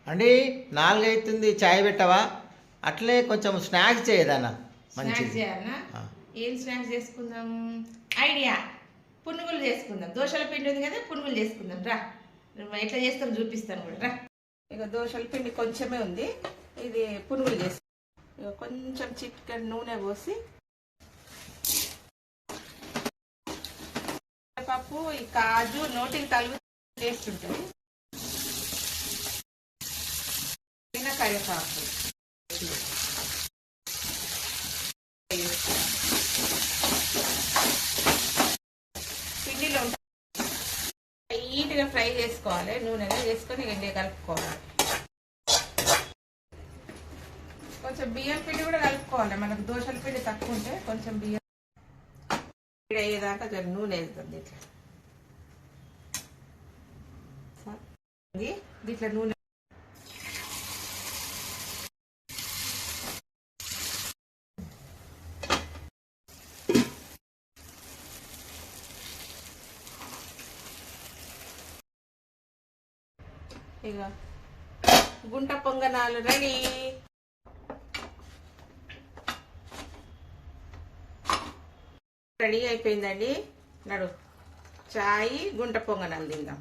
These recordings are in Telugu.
అంటే 4 అవుతుంది, చాయ్ పెట్టవా? అట్లే కొంచెం స్నాక్స్ చేయదన్నా స్నాక్స్ మంచిది. చేయాలనా? ఏం స్నాక్స్ చేసుకుందాం? ఐడియా, పునుగులు చేసుకుందాం. దోశల పిండి ఉంది కదా, పునుగులు చేసుకుందాం. రా, ఎట్లా చేస్తాం చూపిస్తాను కూడా. రా, ఇక దోశల పిండి కొంచెమే ఉంది, ఇది పునుగులు చేస్తాం. ఇక కొంచెం చిటికెడు నూనె పోసి, పప్పు, ఈ కాజు నోటికి తలుగు టేస్ట్ ఉంటుంది. కరివేపాకు పిండిలో లైట్గా ఫ్రై చేసుకోవాలి, నూనెలో వేసుకొని ఎండే కలుపుకోవాలి. కొంచెం బియ్యం పిండి కూడా కలుపుకోవాలి. మనకు దోశల పిండి తక్కువ ఉంటే కొంచెం బియ్యం అయ్యేదాకా నూనె వేస్తుంది. ఇట్లా నూనె ఇక గుంట పొంగనాలు రెడీ. రెడీ అయిపోయిందండి. నడు, చాయ్ గుంట పొంగనాలు తిందాం.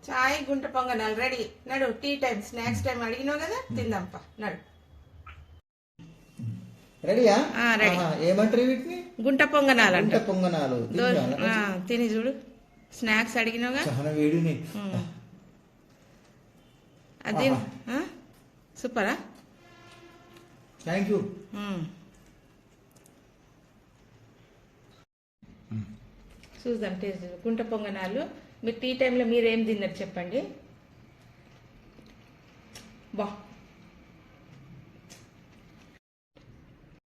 చాయ్ గుంట పొంగనాలు రెడీ. నడు, టీ టైం, స్నాక్స్ టైం అడిగినావు కదా, తిందాంపా. నడు. రెడీయా? రెడీ. ఏమంటారు వీటిని? గుంట పొంగనాలు అంట. గుంట పొంగనాలు తిని చూడు. స్నాక్స్ అడిగినావుగా, చాలా వేడిని. అది సూపరా. Thank you. చూద్దాం టేస్ట్. గుంట పొంగనాలు మీరు టీ టైంలో మీరు ఏం తిన్నారు చెప్పండి. బా